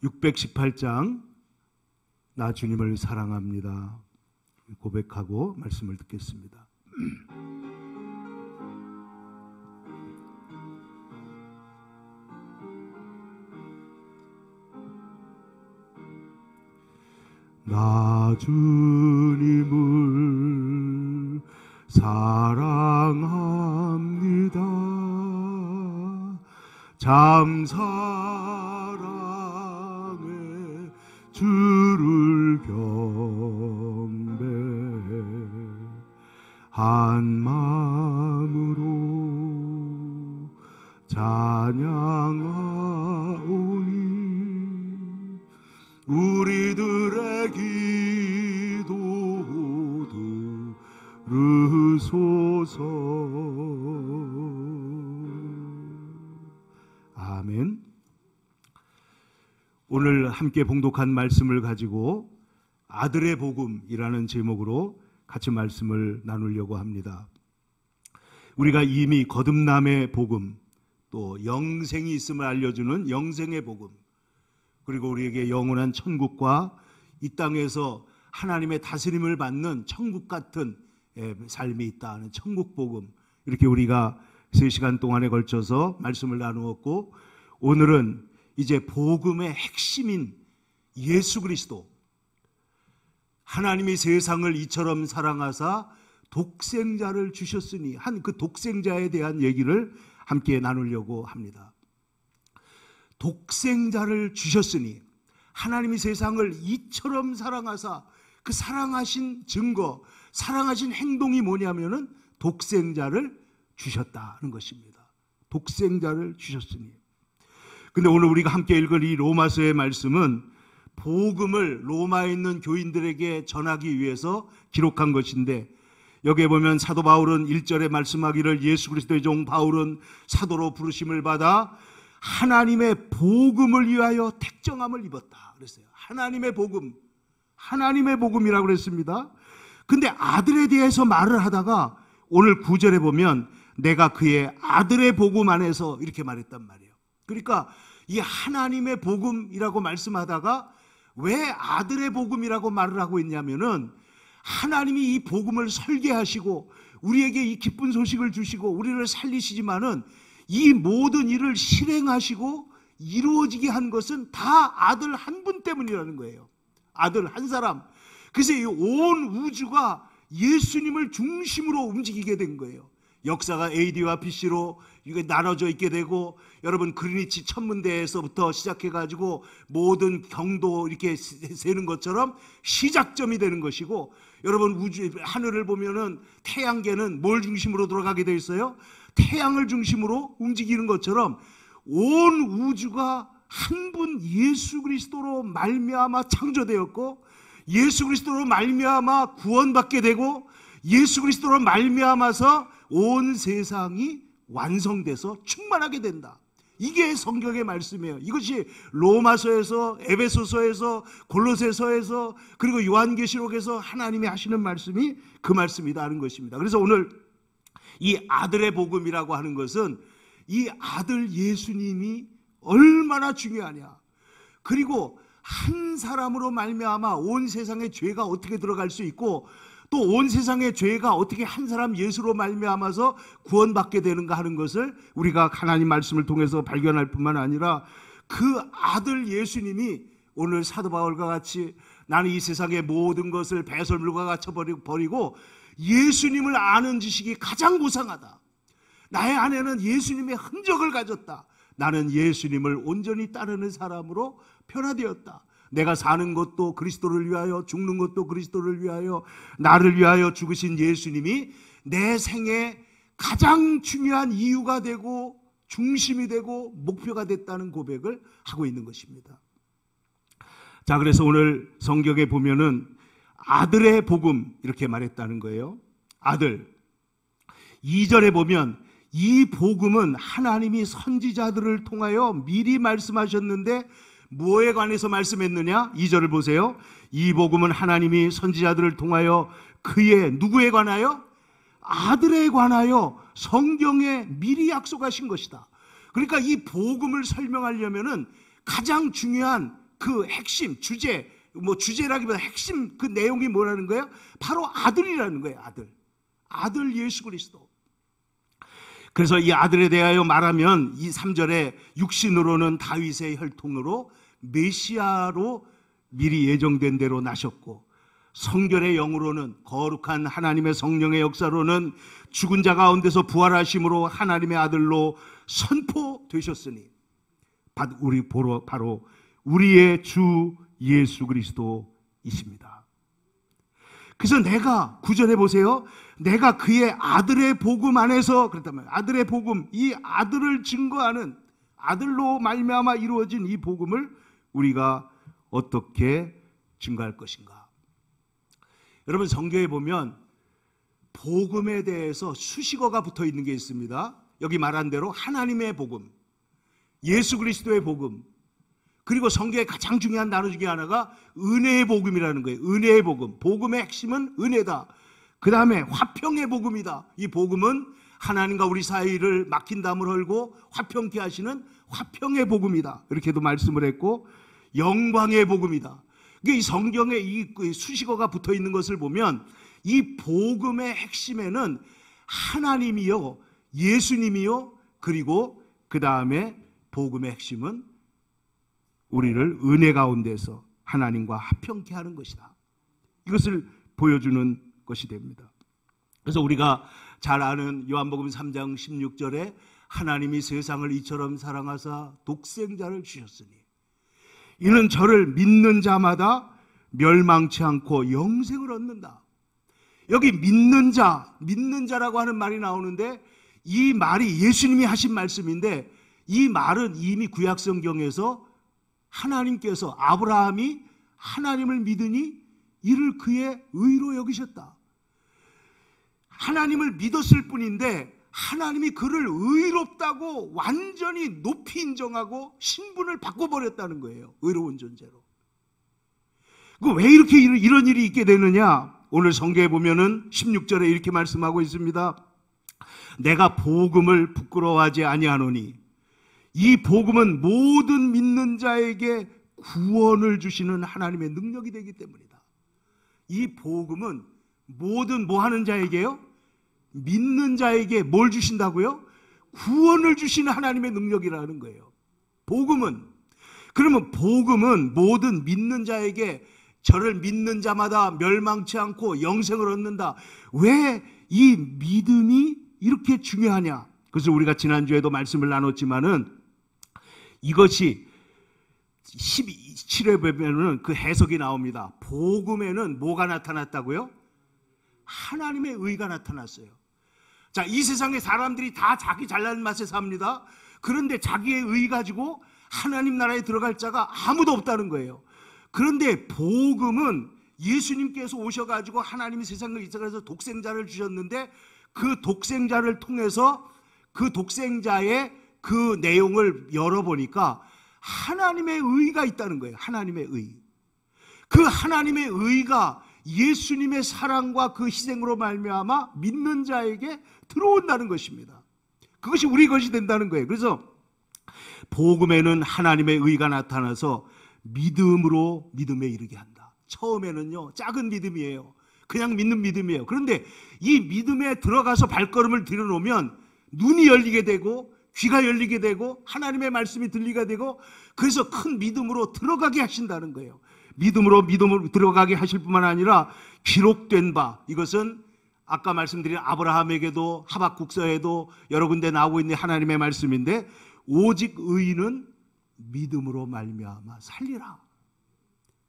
618장 나 주님을 사랑합니다 고백하고 말씀을 듣겠습니다. 나 주님을 사랑합니다. 참 사랑해 주를 경배 한 마음으로 찬양하오니 우리들의 기도 들으소서. 아멘. 오늘 함께 봉독한 말씀을 가지고 아들의 복음이라는 제목으로 같이 말씀을 나누려고 합니다. 우리가 이미 거듭남의 복음, 또 영생이 있음을 알려주는 영생의 복음, 그리고 우리에게 영원한 천국과 이 땅에서 하나님의 다스림을 받는 천국 같은 삶이 있다는 천국 복음, 이렇게 우리가 3시간 동안에 걸쳐서 말씀을 나누었고, 오늘은 이제 복음의 핵심인 예수 그리스도, 하나님이 세상을 이처럼 사랑하사 독생자를 주셨으니 한 그 독생자에 대한 얘기를 함께 나누려고 합니다. 독생자를 주셨으니, 하나님이 세상을 이처럼 사랑하사, 그 사랑하신 증거, 사랑하신 행동이 뭐냐면은 독생자를 주셨다는 것입니다. 독생자를 주셨으니. 근데 오늘 우리가 함께 읽을 이 로마서의 말씀은 복음을 로마에 있는 교인들에게 전하기 위해서 기록한 것인데, 여기에 보면 사도 바울은 1절에 말씀하기를 예수 그리스도의 종 바울은 사도로 부르심을 받아 하나님의 복음을 위하여 택정함을 입었다 그랬어요. 하나님의 복음, 하나님의 복음이라고 그랬습니다. 근데 아들에 대해서 말을 하다가 오늘 9절에 보면 내가 그의 아들의 복음 안에서 이렇게 말했단 말이에요. 그러니까 이 하나님의 복음이라고 말씀하다가 왜 아들의 복음이라고 말을 하고 있냐면은, 하나님이 이 복음을 설계하시고 우리에게 이 기쁜 소식을 주시고 우리를 살리시지만은 이 모든 일을 실행하시고 이루어지게 한 것은 다 아들 한 분 때문이라는 거예요. 아들 한 사람. 그래서 이 온 우주가 예수님을 중심으로 움직이게 된 거예요. 역사가 AD와 BC로 이게 나눠져 있게 되고, 여러분 그리니치 천문대에서부터 시작해가지고 모든 경도 이렇게 세는 것처럼 시작점이 되는 것이고, 여러분 우주 하늘을 보면은 태양계는 뭘 중심으로 돌아가게 돼 있어요? 태양을 중심으로 움직이는 것처럼 온 우주가 한 분 예수 그리스도로 말미암아 창조되었고, 예수 그리스도로 말미암아 구원받게 되고, 예수 그리스도로 말미암아서 온 세상이 완성돼서 충만하게 된다. 이게 성경의 말씀이에요. 이것이 로마서에서, 에베소서에서, 골로새서에서, 그리고 요한계시록에서 하나님이 하시는 말씀이 그 말씀이다 하는 것입니다. 그래서 오늘 이 아들의 복음이라고 하는 것은 이 아들 예수님이 얼마나 중요하냐, 그리고 한 사람으로 말미암아 온 세상의 죄가 어떻게 들어갈 수 있고, 또 온 세상의 죄가 어떻게 한 사람 예수로 말미암아서 구원받게 되는가 하는 것을 우리가 하나님 말씀을 통해서 발견할 뿐만 아니라, 그 아들 예수님이 오늘 사도 바울과 같이 나는 이 세상의 모든 것을 배설물과 같이 버리고 예수님을 아는 지식이 가장 고상하다. 나의 안에는 예수님의 흔적을 가졌다. 나는 예수님을 온전히 따르는 사람으로 변화되었다. 내가 사는 것도 그리스도를 위하여, 죽는 것도 그리스도를 위하여, 나를 위하여 죽으신 예수님이 내 생에 가장 중요한 이유가 되고 중심이 되고 목표가 됐다는 고백을 하고 있는 것입니다. 자, 그래서 오늘 성경에 보면은 아들의 복음 이렇게 말했다는 거예요. 아들. 2절에 보면 이 복음은 하나님이 선지자들을 통하여 미리 말씀하셨는데 뭐에 관해서 말씀했느냐? 2절을 보세요. 이 복음은 하나님이 선지자들을 통하여 그의 누구에 관하여? 아들에 관하여 성경에 미리 약속하신 것이다. 그러니까 이 복음을 설명하려면은 가장 중요한 그 핵심 주제, 주제라기보다 핵심 그 내용이 뭐라는 거예요? 바로 아들이라는 거예요. 아들 예수 그리스도. 그래서 이 아들에 대하여 말하면 이 3절에 육신으로는 다윗의 혈통으로 메시아로 미리 예정된 대로 나셨고, 성결의 영으로는 거룩한 하나님의 성령의 역사로는 죽은 자 가운데서 부활하심으로 하나님의 아들로 선포되셨으니 바로 우리의 주 예수 그리스도이십니다. 그래서 내가 9절에 보세요. 내가 그의 아들의 복음 안에서, 그렇다면 아들의 복음, 이 아들을 증거하는 아들로 말미암아 이루어진 이 복음을 우리가 어떻게 증거할 것인가? 여러분, 성경에 보면 복음에 대해서 수식어가 붙어 있는 게 있습니다. 여기 말한 대로 하나님의 복음, 예수 그리스도의 복음, 그리고 성경의 가장 중요한 단어 중에 하나가 은혜의 복음이라는 거예요. 은혜의 복음. 복음의 핵심은 은혜다. 그 다음에 화평의 복음이다. 이 복음은 하나님과 우리 사이를 막힌 담을 헐고 화평케 하시는 화평의 복음이다. 이렇게도 말씀을 했고, 영광의 복음이다. 이 성경에 이 수식어가 붙어 있는 것을 보면 이 복음의 핵심에는 하나님이요, 예수님이요, 그리고 그 다음에 복음의 핵심은 우리를 은혜 가운데서 하나님과 화평케 하는 것이다. 이것을 보여주는 것이 됩니다. 그래서 우리가 잘 아는 요한복음 3장 16절에 하나님이 세상을 이처럼 사랑하사 독생자를 주셨으니 이는 저를 믿는 자마다 멸망치 않고 영생을 얻는다. 여기 믿는 자라고 하는 말이 나오는데, 이 말이 예수님이 하신 말씀인데, 이 말은 이미 구약성경에서 하나님께서, 아브라함이 하나님을 믿으니 이를 그의 의로 여기셨다. 하나님을 믿었을 뿐인데 하나님이 그를 의롭다고 완전히 높이 인정하고 신분을 바꿔버렸다는 거예요. 의로운 존재로. 왜 이렇게 이런 일이 있게 되느냐? 오늘 성경에 보면은 16절에 이렇게 말씀하고 있습니다. 내가 복음을 부끄러워하지 아니하노니 이 복음은 모든 믿는 자에게 구원을 주시는 하나님의 능력이 되기 때문이다. 이 복음은 모든 뭐 하는 자에게요? 믿는 자에게 뭘 주신다고요? 구원을 주시는 하나님의 능력이라는 거예요. 복음은. 그러면 복음은 모든 믿는 자에게, 저를 믿는 자마다 멸망치 않고 영생을 얻는다. 왜 이 믿음이 이렇게 중요하냐? 그래서 우리가 지난주에도 말씀을 나눴지만은 이것이 17회 보면은 그 해석이 나옵니다. 복음에는 뭐가 나타났다고요? 하나님의 의가 나타났어요. 자, 이 세상의 사람들이 다 자기 잘난 맛에 삽니다. 그런데 자기의 의 가지고 하나님 나라에 들어갈 자가 아무도 없다는 거예요. 그런데 복음은 예수님께서 오셔가지고 하나님이 세상을 이끌어서 독생자를 주셨는데, 그 독생자를 통해서 그 독생자의 그 내용을 열어보니까 하나님의 의가 있다는 거예요. 하나님의 의. 그 하나님의 의가 예수님의 사랑과 그 희생으로 말미암아 믿는 자에게 들어온다는 것입니다. 그것이 우리 것이 된다는 거예요. 그래서 복음에는 하나님의 의가 나타나서 믿음으로 믿음에 이르게 한다. 처음에는요, 작은 믿음이에요. 그냥 믿는 믿음이에요. 그런데 이 믿음에 들어가서 발걸음을 들여놓으면 눈이 열리게 되고 귀가 열리게 되고 하나님의 말씀이 들리게 되고, 그래서 큰 믿음으로 들어가게 하신다는 거예요. 믿음으로 들어가게 하실 뿐만 아니라 기록된 바, 이것은 아까 말씀드린 아브라함에게도 하박국서에도 여러 군데 나오고 있는 하나님의 말씀인데, 오직 의인은 믿음으로 말미암아 살리라.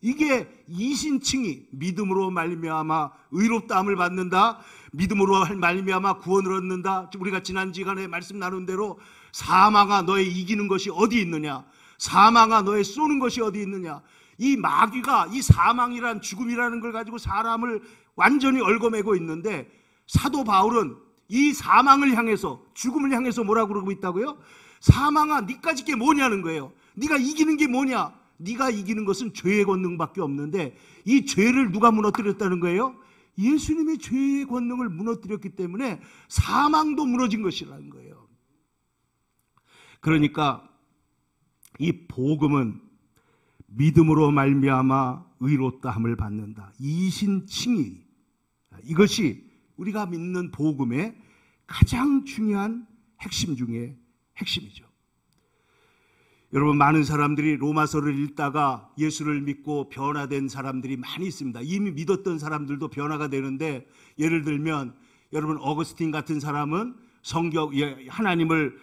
이게 이신칭이 믿음으로 말미암아 의롭다함을 받는다, 믿음으로 말미암아 구원을 얻는다. 우리가 지난 시간에 말씀 나눈 대로 사망아 너의 이기는 것이 어디 있느냐, 사망아 너의 쏘는 것이 어디 있느냐. 이 마귀가 이 사망이란 죽음이라는 걸 가지고 사람을 완전히 얽어매고 있는데, 사도 바울은 이 사망을 향해서, 죽음을 향해서 뭐라고 그러고 있다고요? 사망아 네가 지게 뭐냐는 거예요. 네가 이기는 게 뭐냐? 네가 이기는 것은 죄의 권능밖에 없는데, 이 죄를 누가 무너뜨렸다는 거예요? 예수님이 죄의 권능을 무너뜨렸기 때문에 사망도 무너진 것이라는 거예요. 그러니까 이 복음은 믿음으로 말미암아 의롭다함을 받는다. 이신칭의, 이것이 우리가 믿는 복음의 가장 중요한 핵심 중에 핵심이죠. 여러분, 많은 사람들이 로마서를 읽다가 예수를 믿고 변화된 사람들이 많이 있습니다. 이미 믿었던 사람들도 변화가 되는데, 예를 들면 여러분 어거스틴 같은 사람은 성경, 하나님을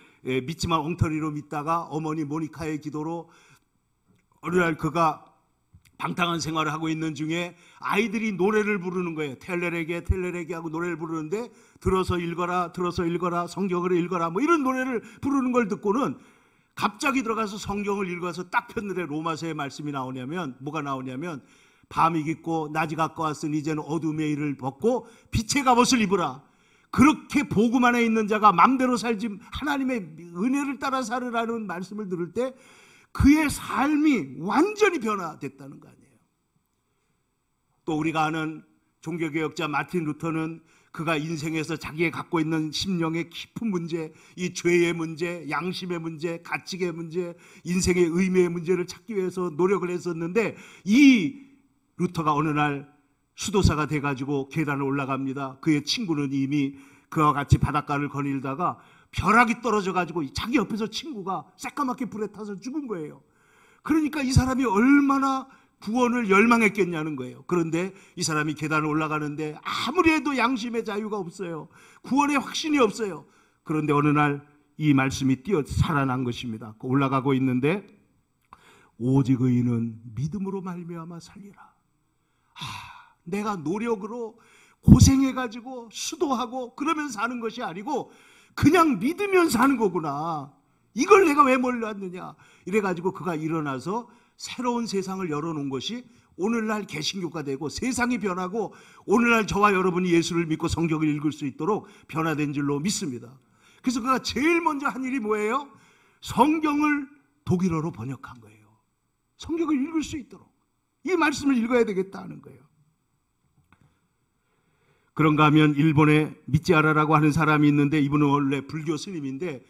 믿지만 엉터리로 믿다가 어머니 모니카의 기도로 어느 날 그가 방탕한 생활을 하고 있는 중에 아이들이 노래를 부르는 거예요. 텔레레게 텔레레게 하고 노래를 부르는데, 들어서 읽어라 들어서 읽어라 성경을 읽어라 뭐 이런 노래를 부르는 걸 듣고는 갑자기 들어가서 성경을 읽어서 딱 폈는데 로마서의 말씀이 나오냐면, 뭐가 나오냐면, 밤이 깊고 낮이 가까웠으니 이제는 어둠의 일을 벗고 빛의 갑옷을 입으라. 그렇게 복음 안에 있는 자가 맘대로 살지 하나님의 은혜를 따라 살으라는 말씀을 들을 때 그의 삶이 완전히 변화됐다는 거 아니에요. 또 우리가 아는 종교개혁자 마틴 루터는 그가 인생에서 자기가 갖고 있는 심령의 깊은 문제, 이 죄의 문제, 양심의 문제, 가치의 문제, 인생의 의미의 문제를 찾기 위해서 노력을 했었는데, 이 루터가 어느 날 수도사가 돼가지고 계단을 올라갑니다. 그의 친구는 이미 그와 같이 바닷가를 거닐다가 벼락이 떨어져가지고 자기 옆에서 친구가 새까맣게 불에 타서 죽은 거예요. 그러니까 이 사람이 얼마나 구원을 열망했겠냐는 거예요. 그런데 이 사람이 계단을 올라가는데 아무리 해도 양심의 자유가 없어요. 구원의 확신이 없어요. 그런데 어느 날 이 말씀이 뛰어 살아난 것입니다. 올라가고 있는데, 오직 의인은 믿음으로 말미암아 살리라. 내가 노력으로 고생해가지고 수도하고 그러면 사는 것이 아니고 그냥 믿으면 사는 거구나. 이걸 내가 왜 몰랐느냐. 이래가지고 그가 일어나서 새로운 세상을 열어놓은 것이 오늘날 개신교가 되고 세상이 변하고 오늘날 저와 여러분이 예수를 믿고 성경을 읽을 수 있도록 변화된 줄로 믿습니다. 그래서 그가 제일 먼저 한 일이 뭐예요? 성경을 독일어로 번역한 거예요. 성경을 읽을 수 있도록 이 말씀을 읽어야 되겠다는 거예요. 그런가 하면 일본에 미찌아라라고 하는 사람이 있는데, 이분은 원래 불교 스님인데,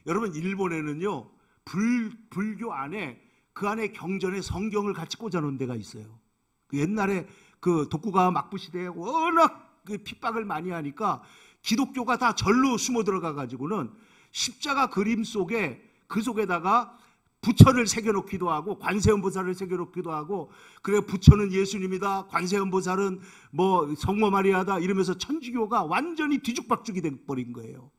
여러분 일본에는요 불교 안에 그 안에 경전에 성경을 같이 꽂아놓은 데가 있어요. 옛날에 그 독구가와 막부 시대에 워낙 그 핍박을 많이 하니까 기독교가 다 절로 숨어 들어가 가지고는 십자가 그림 속에, 그 속에다가 부처를 새겨놓기도 하고 관세음보살을 새겨놓기도 하고, 그래 부처는 예수님이다, 관세음보살은 뭐 성모 마리아다 이러면서 천주교가 완전히 뒤죽박죽이 돼버린 거예요.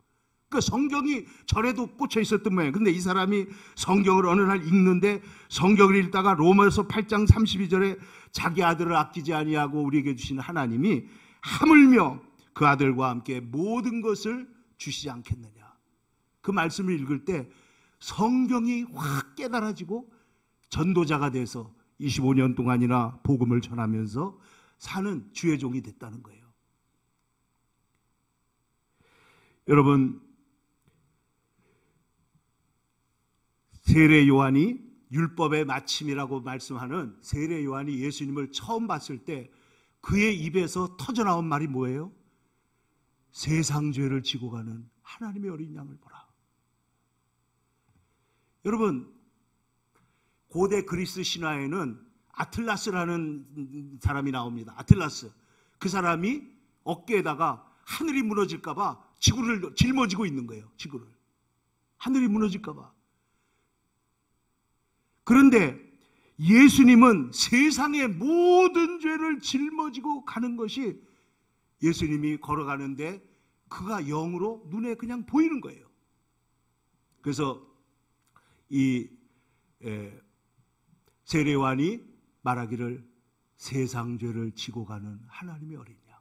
그 성경이 절에도 꽂혀 있었던 모양이에요. 근데 이 사람이 성경을 어느 날 읽는데, 성경을 읽다가 로마서 8장 32절에 자기 아들을 아끼지 아니하고 우리에게 주신 하나님이 하물며 그 아들과 함께 모든 것을 주시지 않겠느냐. 그 말씀을 읽을 때 성경이 확 깨달아지고 전도자가 돼서 25년 동안이나 복음을 전하면서 사는 주의 종이 됐다는 거예요. 여러분, 세례 요한이 율법의 마침이라고 말씀하는 세례 요한이 예수님을 처음 봤을 때 그의 입에서 터져나온 말이 뭐예요? 세상 죄를 지고 가는 하나님의 어린 양을 보라. 여러분, 고대 그리스 신화에는 아틀라스라는 사람이 나옵니다. 아틀라스. 그 사람이 어깨에다가 하늘이 무너질까 봐 지구를 짊어지고 있는 거예요. 지구를. 하늘이 무너질까 봐. 그런데 예수님은 세상의 모든 죄를 짊어지고 가는 것이, 예수님이 걸어가는데 그가 영으로 눈에 그냥 보이는 거예요. 그래서 이 세례 요한이 말하기를 세상 죄를 지고 가는 하나님의 어린 양.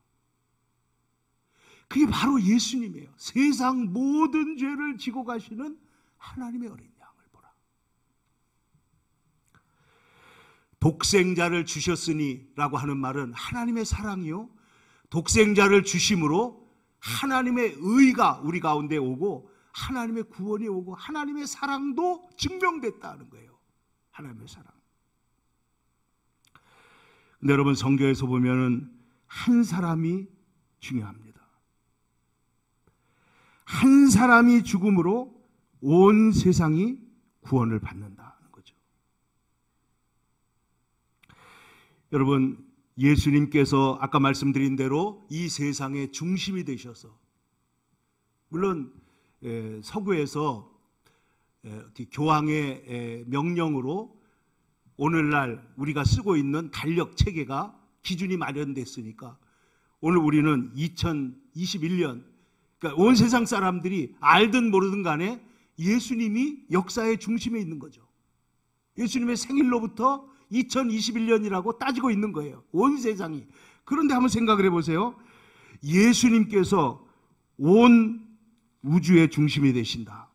그게 바로 예수님이에요. 세상 모든 죄를 지고 가시는 하나님의 어린 양을 보라. 독생자를 주셨으니 라고 하는 말은 하나님의 사랑이요, 독생자를 주심으로 하나님의 의가 우리 가운데 오고 하나님의 구원이 오고 하나님의 사랑도 증명됐다는 거예요. 하나님의 사랑. 근데 여러분, 성경에서 보면은 한 사람이 중요합니다. 한 사람이 죽음으로 온 세상이 구원을 받는다는 거죠. 여러분, 예수님께서 아까 말씀드린 대로 이 세상의 중심이 되셔서, 물론 서구에서 교황의 명령으로 오늘날 우리가 쓰고 있는 달력 체계가 기준이 마련됐으니까 오늘 우리는 2021년, 그러니까 온 세상 사람들이 알든 모르든 간에 예수님이 역사의 중심에 있는 거죠. 예수님의 생일로부터 2021년이라고 따지고 있는 거예요, 온 세상이. 그런데 한번 생각을 해보세요. 예수님께서 온 우주의 중심이 되신다.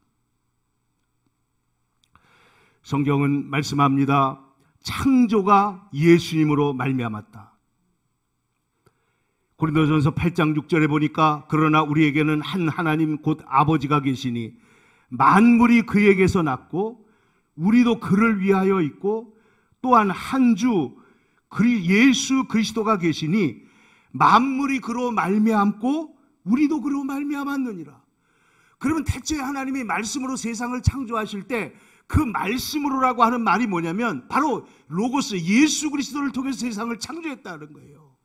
성경은 말씀합니다. 창조가 예수님으로 말미암았다. 고린도전서 8장 6절에 보니까 그러나 우리에게는 한 하나님 곧 아버지가 계시니 만물이 그에게서 났고 우리도 그를 위하여 있고 또한 한 주 예수 그리스도가 계시니 만물이 그로 말미암고 우리도 그로 말미암았느니라. 그러면 대체 하나님이 말씀으로 세상을 창조하실 때 그 말씀으로라고 하는 말이 뭐냐면 바로 로고스, 예수 그리스도를 통해서 세상을 창조했다는 거예요.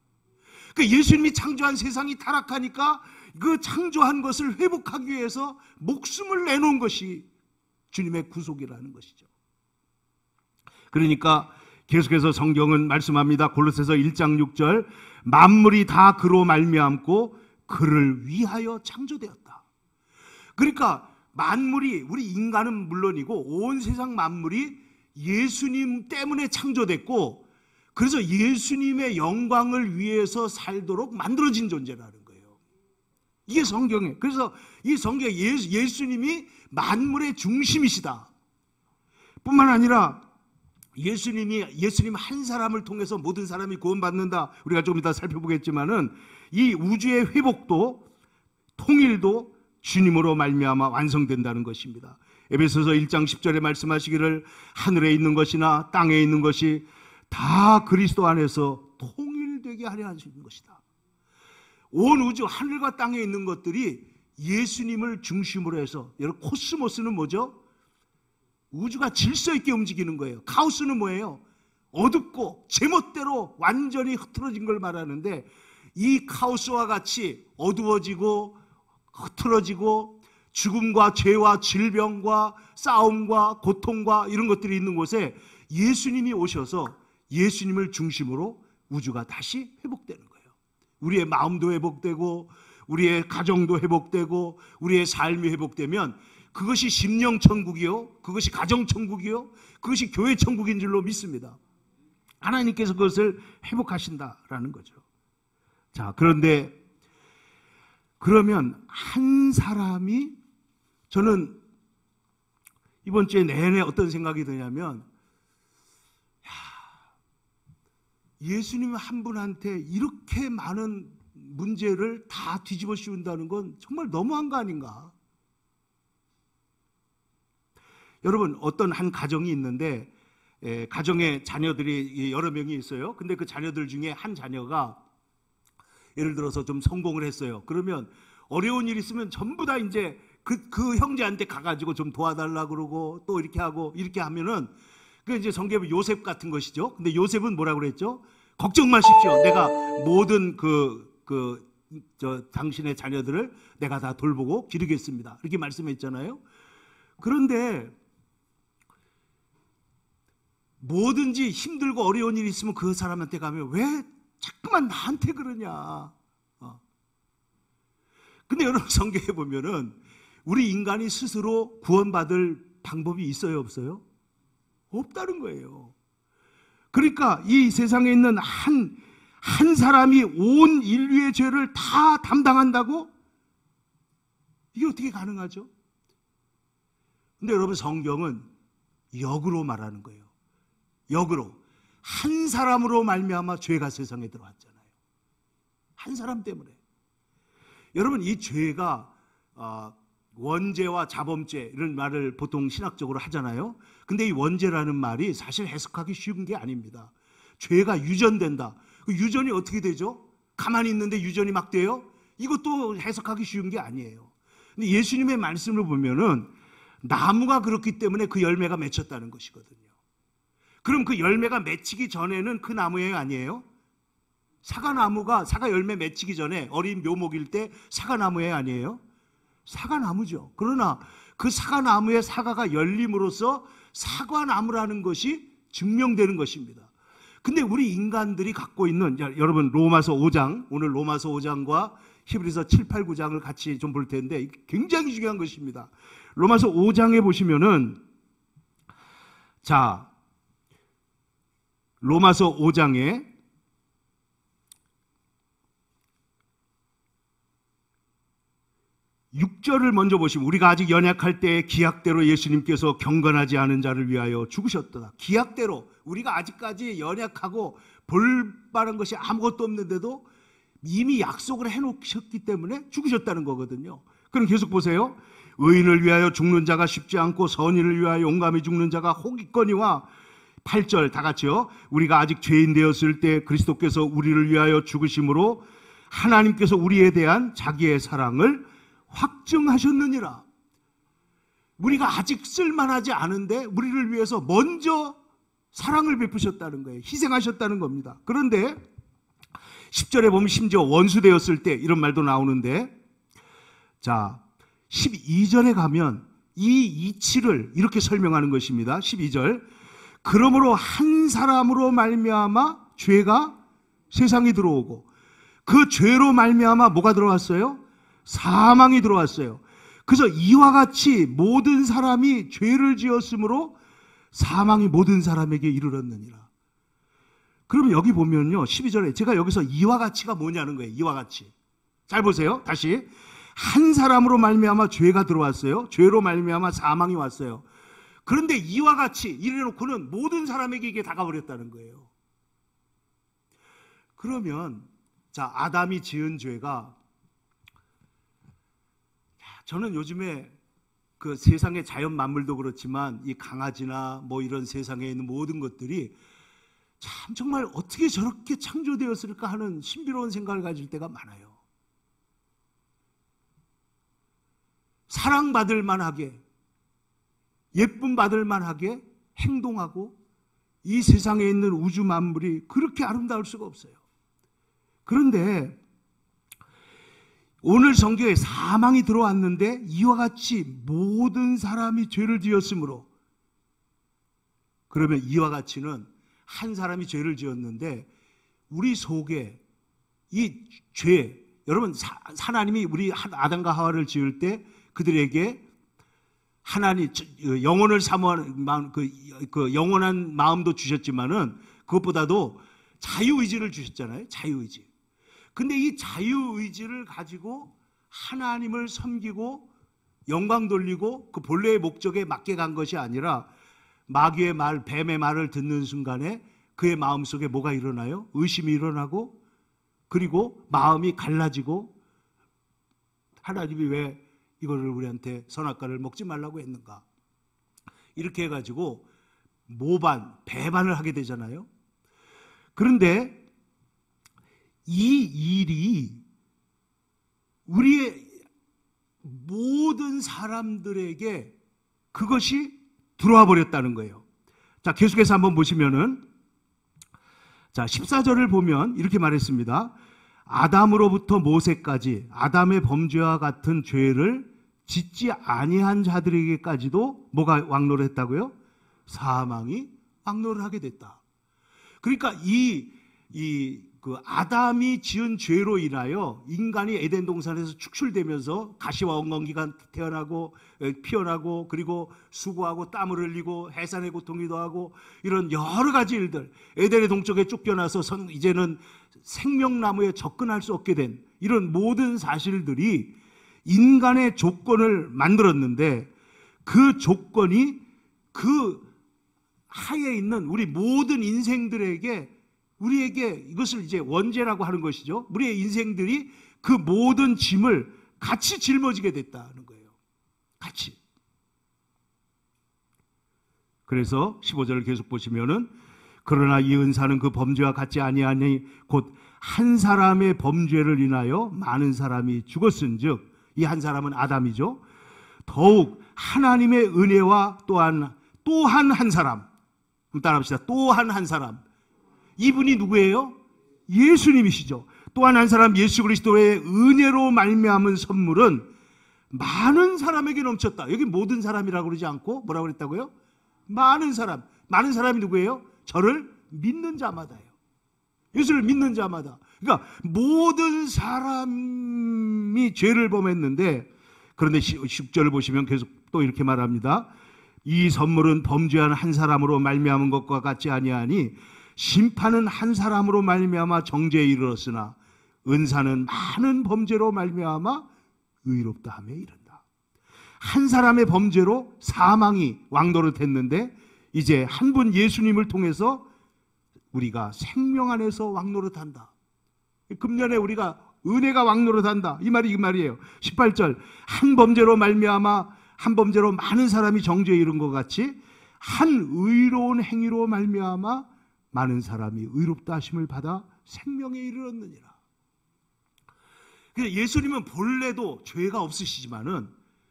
그러니까 예수님이 창조한 세상이 타락하니까 그 창조한 것을 회복하기 위해서 목숨을 내놓은 것이 주님의 구속이라는 것이죠. 그러니까 계속해서 성경은 말씀합니다. 골로새서 1장 6절, 만물이 다 그로 말미암고 그를 위하여 창조되었다. 그러니까 만물이, 우리 인간은 물론이고 온 세상 만물이 예수님 때문에 창조됐고, 그래서 예수님의 영광을 위해서 살도록 만들어진 존재라는 거예요. 이게 성경에, 그래서 이 성경에 예수님이 만물의 중심이시다 뿐만 아니라 예수님 한 사람을 통해서 모든 사람이 구원받는다. 우리가 좀 이따 살펴보겠지만은 이 우주의 회복도 통일도 주님으로 말미암아 완성된다는 것입니다. 에베소서 1장 10절에 말씀하시기를 하늘에 있는 것이나 땅에 있는 것이 다 그리스도 안에서 통일되게 하려 하시는 것이다. 온 우주, 하늘과 땅에 있는 것들이 예수님을 중심으로 해서, 여러분, 코스모스는 뭐죠? 우주가 질서 있게 움직이는 거예요. 카오스는 뭐예요? 어둡고 제멋대로 완전히 흐트러진 걸 말하는데, 이 카오스와 같이 어두워지고 흐트러지고 죽음과 죄와 질병과 싸움과 고통과 이런 것들이 있는 곳에 예수님이 오셔서 예수님을 중심으로 우주가 다시 회복되는 거예요. 우리의 마음도 회복되고 우리의 가정도 회복되고 우리의 삶이 회복되면 그것이 심령천국이요, 그것이 가정천국이요, 그것이 교회천국인 줄로 믿습니다. 하나님께서 그것을 회복하신다라는 거죠. 자, 그런데 그러면 한 사람이, 저는 이번 주에 내내 어떤 생각이 드냐면, 예수님 한 분한테 이렇게 많은 문제를 다 뒤집어 씌운다는 건 정말 너무한 거 아닌가? 여러분, 어떤 한 가정이 있는데 가정에 자녀들이 여러 명이 있어요. 근데 그 자녀들 중에 한 자녀가 예를 들어서 좀 성공을 했어요. 그러면 어려운 일 있으면 전부 다 이제 그 형제한테 가가지고 좀 도와달라 그러고 또 이렇게 하고 이렇게 하면은 그 이제 성경에 요셉 같은 것이죠. 근데 요셉은 뭐라고 그랬죠? 걱정 마십시오. 내가 모든 당신의 자녀들을 내가 다 돌보고 기르겠습니다. 이렇게 말씀했잖아요. 그런데 뭐든지 힘들고 어려운 일이 있으면 그 사람한테 가면 왜 자꾸만 나한테 그러냐. 근데 여러분, 성경에 보면은 우리 인간이 스스로 구원받을 방법이 있어요, 없어요? 없다는 거예요. 그러니까 이 세상에 있는 한 사람이 온 인류의 죄를 다 담당한다고? 이게 어떻게 가능하죠? 근데 여러분, 성경은 역으로 말하는 거예요. 역으로. 한 사람으로 말미암아 죄가 세상에 들어왔잖아요. 한 사람 때문에. 여러분, 이 죄가 원죄와 자범죄 이런 말을 보통 신학적으로 하잖아요. 근데 이 원죄라는 말이 사실 해석하기 쉬운 게 아닙니다. 죄가 유전된다. 그 유전이 어떻게 되죠? 가만히 있는데 유전이 막 돼요? 이것도 해석하기 쉬운 게 아니에요. 근데 예수님의 말씀을 보면은 나무가 그렇기 때문에 그 열매가 맺혔다는 것이거든요. 그럼 그 열매가 맺히기 전에는 그 나무예요, 아니에요? 사과 열매 맺히기 전에 어린 묘목일 때 사과나무예요, 아니에요? 사과나무죠. 그러나 그 사과나무에 사과가 열림으로써 사과나무라는 것이 증명되는 것입니다. 근데 우리 인간들이 갖고 있는, 여러분 로마서 5장, 오늘 로마서 5장과 히브리서 7, 8, 9장을 같이 좀 볼 텐데 굉장히 중요한 것입니다. 로마서 5장에 보시면은, 자, 로마서 5장에 6절을 먼저 보시면, 우리가 아직 연약할 때 기약대로 예수님께서 경건하지 않은 자를 위하여 죽으셨다. 기약대로 우리가 아직까지 연약하고 볼 바른 것이 아무것도 없는데도 이미 약속을 해놓으셨기 때문에 죽으셨다는 거거든요. 그럼 계속 보세요. 의인을 위하여 죽는 자가 쉽지 않고 선인을 위하여 용감히 죽는 자가 혹 있거니와, 8절 다 같이요. 우리가 아직 죄인 되었을 때 그리스도께서 우리를 위하여 죽으심으로 하나님께서 우리에 대한 자기의 사랑을 확증하셨느니라. 우리가 아직 쓸만하지 않은데 우리를 위해서 먼저 사랑을 베푸셨다는 거예요. 희생하셨다는 겁니다. 그런데 10절에 보면 심지어 원수 되었을 때 이런 말도 나오는데, 자 12절에 가면 이 이치를 이렇게 설명하는 것입니다. 12절, 그러므로 한 사람으로 말미암아 죄가 세상에 들어오고 그 죄로 말미암아 뭐가 들어왔어요? 사망이 들어왔어요. 그래서 이와 같이 모든 사람이 죄를 지었으므로 사망이 모든 사람에게 이르렀느니라. 그러면 여기 보면요, 12절에 제가 여기서 이와 같이가 뭐냐는 거예요. 이와 같이. 잘 보세요. 다시. 한 사람으로 말미암아 죄가 들어왔어요. 죄로 말미암아 사망이 왔어요. 그런데 이와 같이 이래놓고는 모든 사람에게 이게 다가버렸다는 거예요. 그러면 자, 아담이 지은 죄가, 저는 요즘에 그 세상의 자연 만물도 그렇지만 이 강아지나 뭐 이런 세상에 있는 모든 것들이 참 정말 어떻게 저렇게 창조되었을까 하는 신비로운 생각을 가질 때가 많아요. 사랑받을 만하게, 예쁨 받을 만하게 행동하고, 이 세상에 있는 우주 만물이 그렇게 아름다울 수가 없어요. 그런데 오늘 성경에 사망이 들어왔는데 이와 같이 모든 사람이 죄를 지었으므로, 그러면 이와 같이는 한 사람이 죄를 지었는데 우리 속에 이 죄, 여러분 하나님이 우리 아담과 하와를 지을 때 그들에게 하나님 영혼을 사모하는 마음, 그 영원한 마음도 주셨지만은 그것보다도 자유의지를 주셨잖아요. 자유의지. 근데 이 자유의지를 가지고 하나님을 섬기고 영광 돌리고 그 본래의 목적에 맞게 간 것이 아니라 마귀의 말, 뱀의 말을 듣는 순간에 그의 마음속에 뭐가 일어나요? 의심이 일어나고, 그리고 마음이 갈라지고, 하나님이 왜 이거를 우리한테 선악과를 먹지 말라고 했는가? 이렇게 해가지고 모반, 배반을 하게 되잖아요. 그런데 이 일이 우리의 모든 사람들에게 그것이 들어와 버렸다는 거예요. 자, 계속해서 한번 보시면은, 자, 14절을 보면 이렇게 말했습니다. 아담으로부터 모세까지 아담의 범죄와 같은 죄를 짓지 아니한 자들에게까지도 뭐가 왕노를 했다고요? 사망이 왕노를 하게 됐다. 그러니까 그 아담이 지은 죄로 인하여 인간이 에덴 동산에서 축출되면서 가시와 엉겅퀴가 태어나고 피어나고, 그리고 수고하고 땀을 흘리고 해산의 고통이기도 하고, 이런 여러 가지 일들, 에덴의 동쪽에 쫓겨나서 이제는 생명나무에 접근할 수 없게 된 이런 모든 사실들이 인간의 조건을 만들었는데, 그 조건이 그 하에 있는 우리 모든 인생들에게, 우리에게 이것을 이제 원죄라고 하는 것이죠. 우리의 인생들이 그 모든 짐을 같이 짊어지게 됐다는 거예요. 같이. 그래서 15절을 계속 보시면은, 그러나 이 은사는 그 범죄와 같지 아니하니 곧 한 사람의 범죄를 인하여 많은 사람이 죽었은즉, 이 한 사람은 아담이죠. 더욱 하나님의 은혜와 또한 한 사람, 한번 따라합시다. 또한 한 사람. 이분이 누구예요? 예수님이시죠. 또한 한 사람 예수 그리스도의 은혜로 말미암은 선물은 많은 사람에게 넘쳤다. 여기 모든 사람이라고 그러지 않고 뭐라고 그랬다고요? 많은 사람. 많은 사람이 누구예요? 저를 믿는 자마다예요. 예수를 믿는 자마다. 그러니까 모든 사람이 죄를 범했는데, 그런데 10절을 보시면 계속 또 이렇게 말합니다. 이 선물은 범죄한 한 사람으로 말미암은 것과 같지 아니하니 심판은 한 사람으로 말미암아 정죄에 이르렀으나 은사는 많은 범죄로 말미암아 의롭다 함에 이른다. 한 사람의 범죄로 사망이 왕노릇했는데 이제 한 분 예수님을 통해서 우리가 생명 안에서 왕노릇한다. 금년에 우리가 은혜가 왕노릇한다. 이 말이 이 말이에요. 18절 한 범죄로 말미암아 한 범죄로 많은 사람이 정죄에 이른 것 같이 한 의로운 행위로 말미암아 많은 사람이 의롭다 하심을 받아 생명에 이르렀느니라. 예수님은 본래도 죄가 없으시지만은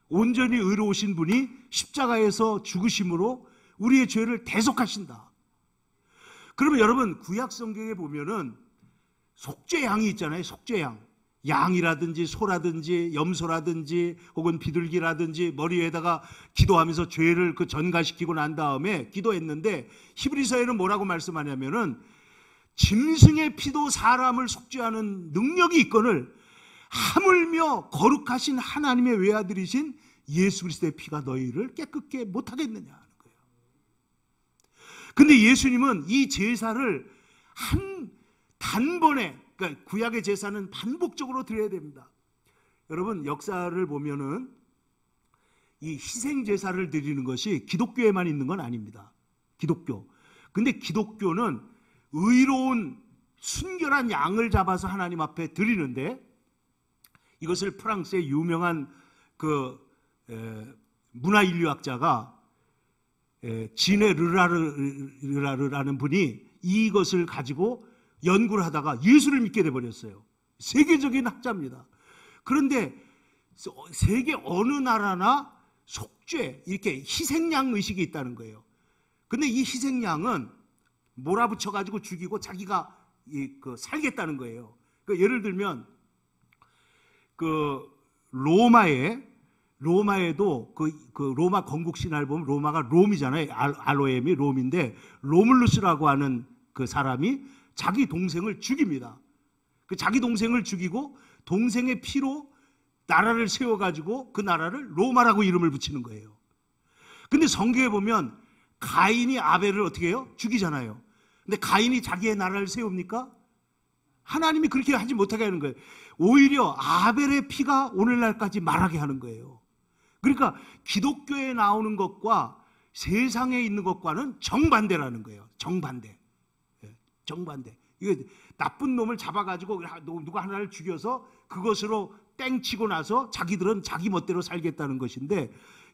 온전히 의로우신 분이 십자가에서 죽으심으로 우리의 죄를 대속하신다. 그러면 여러분 구약 성경에 보면은 속죄양이 있잖아요. 속죄양. 양이라든지 소라든지 염소라든지 혹은 비둘기라든지 머리에다가 기도하면서 죄를 그 전가시키고 난 다음에 기도했는데 히브리서에는 뭐라고 말씀하냐면은 짐승의 피도 사람을 속죄하는 능력이 있거늘 하물며 거룩하신 하나님의 외아들이신 예수 그리스도의 피가 너희를 깨끗게 못하겠느냐 하는 거예요. 근데 예수님은 이 제사를 한 단번에, 그러니까 구약의 제사는 반복적으로 드려야 됩니다. 여러분 역사를 보면은 이 희생 제사를 드리는 것이 기독교에만 있는 건 아닙니다. 기독교. 근데 기독교는 의로운 순결한 양을 잡아서 하나님 앞에 드리는데 이것을 프랑스의 유명한 그 문화인류학자가 지네 르라르라는 분이 이것을 가지고 연구를 하다가 예수를 믿게 돼버렸어요. 세계적인 학자입니다. 그런데 세계 어느 나라나 속죄, 이렇게 희생양 의식이 있다는 거예요. 근데 이 희생양은 몰아붙여가지고 죽이고 자기가 살겠다는 거예요. 그러니까 예를 들면 로마에도 그 로마 건국 신화를 보면 로마가 롬이잖아요. 알로엠이 롬인데 로물루스라고 하는 그 사람이 자기 동생을 죽입니다. 그 자기 동생을 죽이고 동생의 피로 나라를 세워가지고 그 나라를 로마라고 이름을 붙이는 거예요. 근데 성경에 보면 가인이 아벨을 어떻게 해요? 죽이잖아요. 근데 가인이 자기의 나라를 세웁니까? 하나님이 그렇게 하지 못하게 하는 거예요. 오히려 아벨의 피가 오늘날까지 말하게 하는 거예요. 그러니까 기독교에 나오는 것과 세상에 있는 것과는 정반대라는 거예요. 정반대. 정반대. 이거 나쁜 놈을 잡아가지고 누가 하나를 죽여서 그것으로 땡치고 나서 자기들은 자기 멋대로 살겠다는 것인데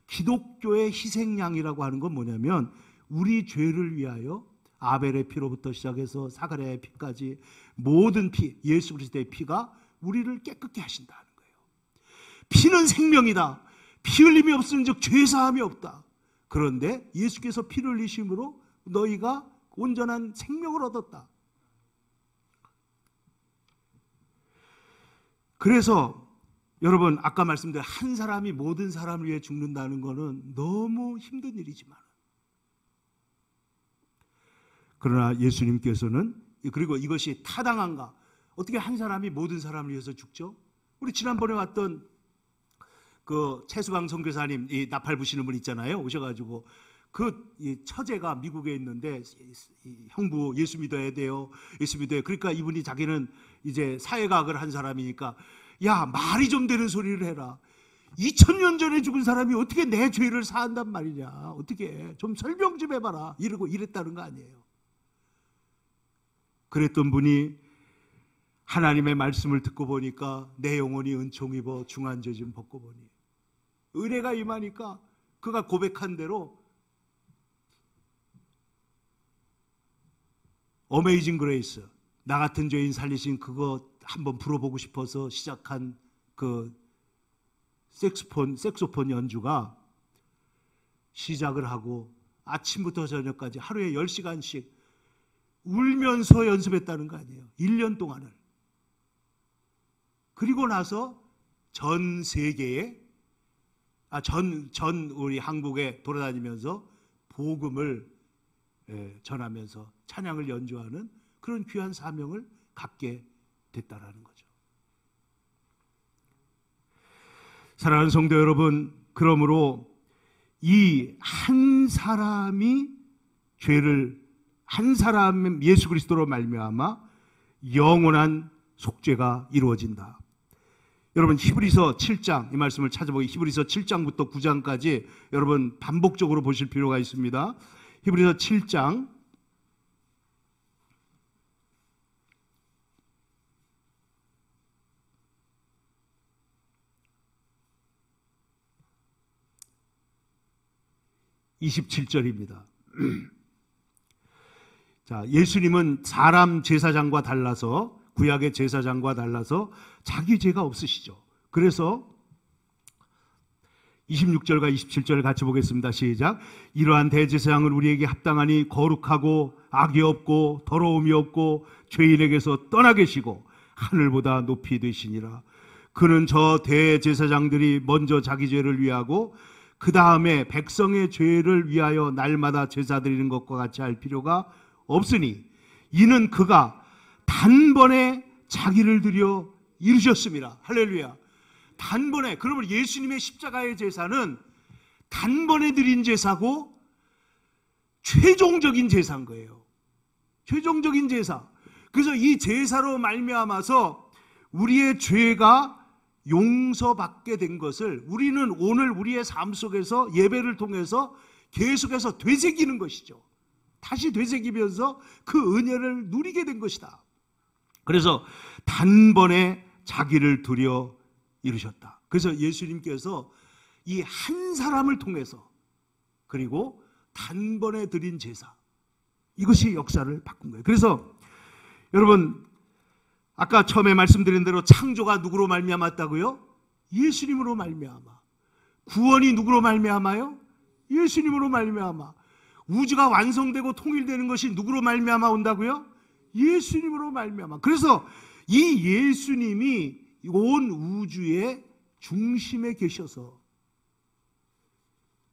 기독교의 희생양이라고 하는 건 뭐냐면 우리 죄를 위하여 아벨의 피로부터 시작해서 사가랴의 피까지 모든 피, 예수 그리스도의 피가 우리를 깨끗게 하신다는 거예요. 피는 생명이다. 피 흘림이 없으면 즉 죄사함이 없다. 그런데 예수께서 피를 흘리심으로 너희가 온전한 생명을 얻었다. 그래서 여러분 아까 말씀드린 한 사람이 모든 사람을 위해 죽는다는 것은 너무 힘든 일이지만 그러나 예수님께서는 그리고 이것이 타당한가? 어떻게 한 사람이 모든 사람을 위해서 죽죠? 우리 지난번에 왔던 그 최수방 선교사님 이 나팔 부시는 분 있잖아요. 오셔가지고 그 처제가 미국에 있는데 형부 예수 믿어야 돼요. 예수 믿어야 돼요. 그러니까 이분이 자기는 이제 사회과학을 한 사람이니까 야 말이 좀 되는 소리를 해라. 2000년 전에 죽은 사람이 어떻게 내 죄를 사한단 말이냐. 어떻게 좀 설명 좀 해봐라. 이러고 이랬다는 거 아니에요. 그랬던 분이 하나님의 말씀을 듣고 보니까 내 영혼이 은총 입어 중한 죄 좀 벗고 보니 은혜가 임하니까 그가 고백한 대로 어메이징 그레이스 나 같은 죄인 살리신 그거 한번 불어보고 싶어서 시작한 그 색소폰 연주가 시작을 하고 아침부터 저녁까지 하루에 10시간씩 울면서 연습했다는 거 아니에요. 1년 동안을. 그리고 나서 전 세계에 우리 한국에 돌아다니면서 복음을 전하면서 찬양을 연주하는 그런 귀한 사명을 갖게 됐다라는 거죠. 사랑하는 성도 여러분, 그러므로 이 한 사람이 한 사람 예수 그리스도로 말미암아 영원한 속죄가 이루어진다. 여러분 히브리서 7장 이 말씀을 찾아보기 히브리서 7장부터 9장까지 여러분 반복적으로 보실 필요가 있습니다. 히브리서 7장 27절입니다. 자, 예수님은 사람 제사장과 달라서 구약의 제사장과 달라서 자기 죄가 없으시죠. 그래서 26절과 27절 같이 보겠습니다. 시작. 이러한 대제사장을 우리에게 합당하니 거룩하고 악이 없고 더러움이 없고 죄인에게서 떠나 계시고 하늘보다 높이 되시니라. 그는 저 대제사장들이 먼저 자기 죄를 위하고 그 다음에 백성의 죄를 위하여 날마다 제사 드리는 것과 같이 할 필요가 없으니 이는 그가 단번에 자기를 드려 이루셨습니다. 할렐루야. 단번에. 그러면 예수님의 십자가의 제사는 단번에 드린 제사고 최종적인 제사인 거예요. 최종적인 제사. 그래서 이 제사로 말미암아서 우리의 죄가 용서받게 된 것을 우리는 오늘 우리의 삶 속에서 예배를 통해서 계속해서 되새기는 것이죠. 다시 되새기면서 그 은혜를 누리게 된 것이다. 그래서 단번에 자기를 드려 이루셨다. 그래서 예수님께서 이 한 사람을 통해서 그리고 단번에 드린 제사, 이것이 역사를 바꾼 거예요. 그래서 여러분 아까 처음에 말씀드린 대로 창조가 누구로 말미암았다고요? 예수님으로 말미암아. 구원이 누구로 말미암아요? 예수님으로 말미암아. 우주가 완성되고 통일되는 것이 누구로 말미암아 온다고요? 예수님으로 말미암아. 그래서 이 예수님이 온 우주의 중심에 계셔서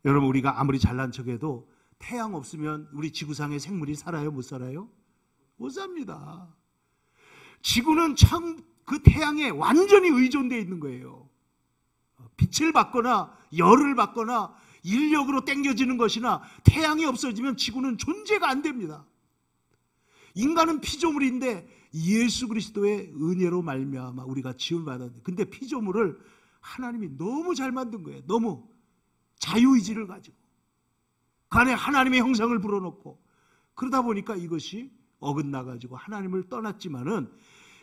여러분 우리가 아무리 잘난 척해도 태양 없으면 우리 지구상의 생물이 살아요? 못 살아요? 못 삽니다. 지구는 참 그 태양에 완전히 의존되어 있는 거예요. 빛을 받거나 열을 받거나 인력으로 당겨지는 것이나 태양이 없어지면 지구는 존재가 안 됩니다. 인간은 피조물인데 예수 그리스도의 은혜로 말미암아 우리가 지음을 받았는데, 근데 피조물을 하나님이 너무 잘 만든 거예요. 너무 자유의지를 가지고 그 안에 하나님의 형상을 불어넣고, 그러다 보니까 이것이 어긋나가지고 하나님을 떠났지만은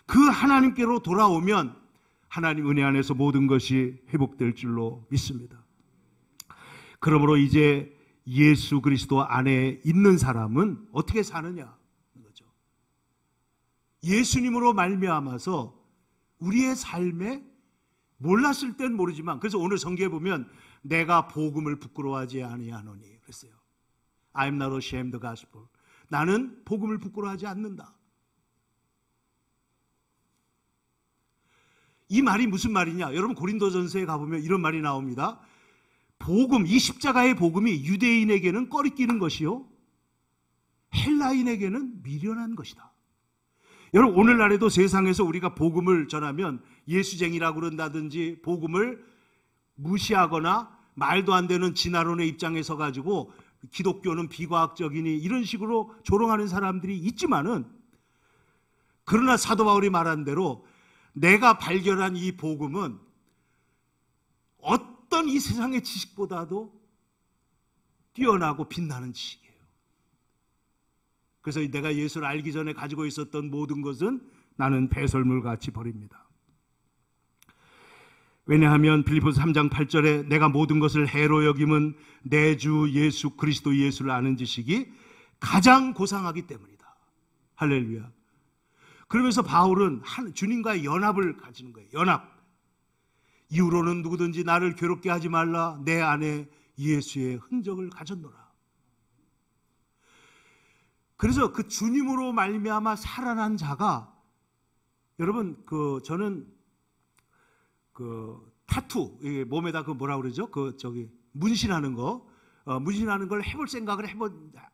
그 하나님께로 돌아오면 하나님 은혜 안에서 모든 것이 회복될 줄로 믿습니다. 그러므로 이제 예수 그리스도 안에 있는 사람은 어떻게 사느냐 거죠. 예수님으로 말미암아서 우리의 삶에 몰랐을 땐 모르지만, 그래서 오늘 성경에 보면 내가 복음을 부끄러워하지 아니하노니 그랬어요. I'm not ashamed of the gospel. 나는 복음을 부끄러워하지 않는다. 이 말이 무슨 말이냐? 여러분 고린도전서에 가보면 이런 말이 나옵니다. 복음, 이 십자가의 복음이 유대인에게는 꺼리끼는 것이요 헬라인에게는 미련한 것이다. 여러분 오늘날에도 세상에서 우리가 복음을 전하면 예수쟁이라고 그런다든지 복음을 무시하거나 말도 안 되는 진화론의 입장에 서가지고 기독교는 비과학적이니 이런 식으로 조롱하는 사람들이 있지만은, 그러나 사도 바울이 말한 대로 내가 발견한 이 복음은 어떤 이 세상의 지식보다도 뛰어나고 빛나는 지식이에요. 그래서 내가 예수를 알기 전에 가지고 있었던 모든 것은 나는 배설물같이 버립니다. 왜냐하면 빌립보서 3장 8절에 내가 모든 것을 해로 여김은 내 주 예수 그리스도 예수를 아는 지식이 가장 고상하기 때문이다. 할렐루야. 그러면서 바울은 주님과의 연합을 가지는 거예요. 연합. 이후로는 누구든지 나를 괴롭게 하지 말라. 내 안에 예수의 흔적을 가졌노라. 그래서 그 주님으로 말미암아 살아난 자가, 여러분 저는 타투, 몸에다 뭐라 그러죠? 문신하는 문신하는 걸 해볼 생각을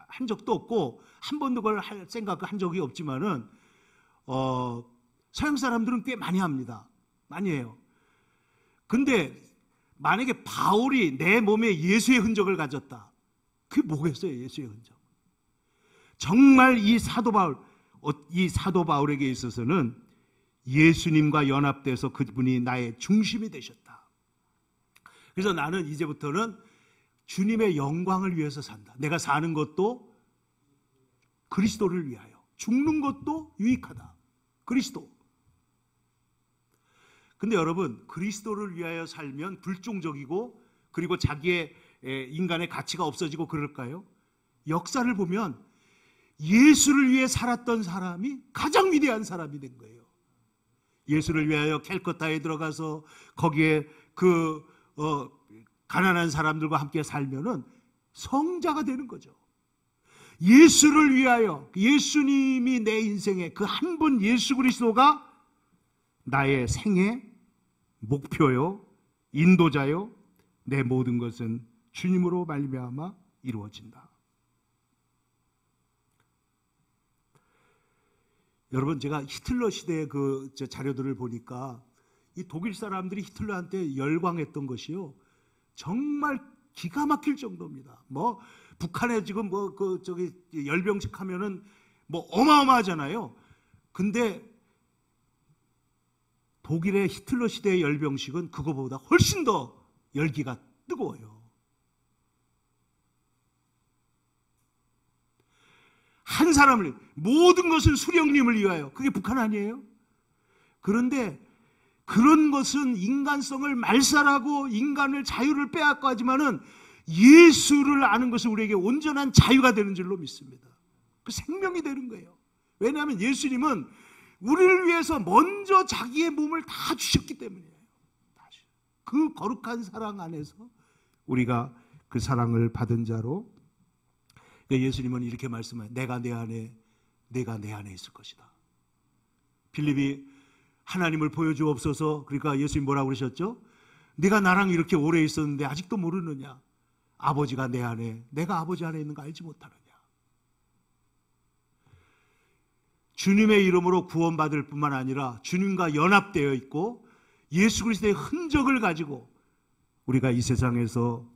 한 적도 없고 한 번도 그걸 할 생각을 한 적이 없지만은 서양 사람들은 꽤 많이 합니다. 많이 해요. 근데 만약에 바울이 내 몸에 예수의 흔적을 가졌다, 그게 뭐겠어요? 예수의 흔적. 정말 이 사도 바울에게 있어서는 예수님과 연합돼서 그분이 나의 중심이 되셨다. 그래서 나는 이제부터는 주님의 영광을 위해서 산다. 내가 사는 것도 그리스도를 위하여, 죽는 것도 유익하다. 그리스도. 근데 여러분, 그리스도를 위하여 살면 불종적이고 그리고 자기의 인간의 가치가 없어지고 그럴까요? 역사를 보면 예수를 위해 살았던 사람이 가장 위대한 사람이 된 거예요. 예수를 위하여 캘커타에 들어가서 거기에 가난한 사람들과 함께 살면은 성자가 되는 거죠. 예수를 위하여, 예수님이 내 인생의 그 한 분 예수 그리스도가 나의 생애 목표요, 인도자요, 내 모든 것은 주님으로 말미암아 이루어진다. 여러분, 제가 히틀러 시대의 자료들을 보니까 이 독일 사람들이 히틀러한테 열광했던 것이요, 정말 기가 막힐 정도입니다. 북한에 지금 열병식 하면은 어마어마하잖아요. 근데 독일의 히틀러 시대의 열병식은 그거보다 훨씬 더 열기가 뜨거워요. 한 사람을, 모든 것은 수령님을 위하여. 그게 북한 아니에요? 그런데 그런 것은 인간성을 말살하고 인간을 자유를 빼앗고 하지만은 예수를 아는 것은 우리에게 온전한 자유가 되는 줄로 믿습니다. 그 생명이 되는 거예요. 왜냐하면 예수님은 우리를 위해서 먼저 자기의 몸을 다 주셨기 때문이에요. 그 거룩한 사랑 안에서 우리가 그 사랑을 받은 자로, 예수님은 이렇게 말씀해요. 내가 내 안에 있을 것이다. 빌립이 하나님을 보여주옵소서. 그러니까 예수님 뭐라고 그러셨죠? 네가 나랑 이렇게 오래 있었는데 아직도 모르느냐? 아버지가 내 안에, 내가 아버지 안에 있는 거 알지 못하느냐? 주님의 이름으로 구원받을 뿐만 아니라 주님과 연합되어 있고 예수 그리스도의 흔적을 가지고 우리가 이 세상에서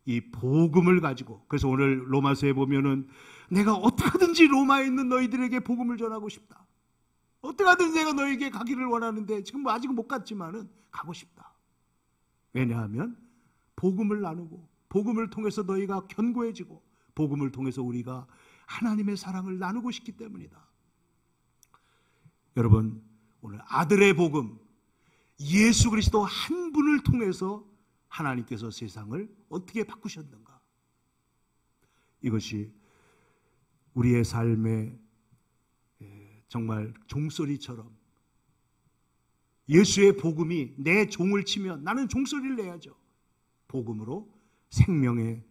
이 복음을 가지고, 그래서 오늘 로마서에 보면은 내가 어떻게든지 로마에 있는 너희들에게 복음을 전하고 싶다. 어떻게든 내가 너에게 가기를 원하는데 지금 아직은 못 갔지만은 가고 싶다. 왜냐하면 복음을 나누고 복음을 통해서 너희가 견고해지고 복음을 통해서 우리가 하나님의 사랑을 나누고 싶기 때문이다. 여러분, 오늘 아들의 복음, 예수 그리스도 한 분을 통해서 하나님께서 세상을 어떻게 바꾸셨는가? 이것이 우리의 삶의 정말 종소리처럼, 예수의 복음이 내 종을 치면 나는 종소리를 내야죠. 복음으로 생명의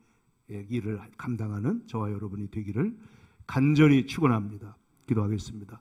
일을 감당하는 저와 여러분이 되기를 간절히 축원합니다. 기도하겠습니다.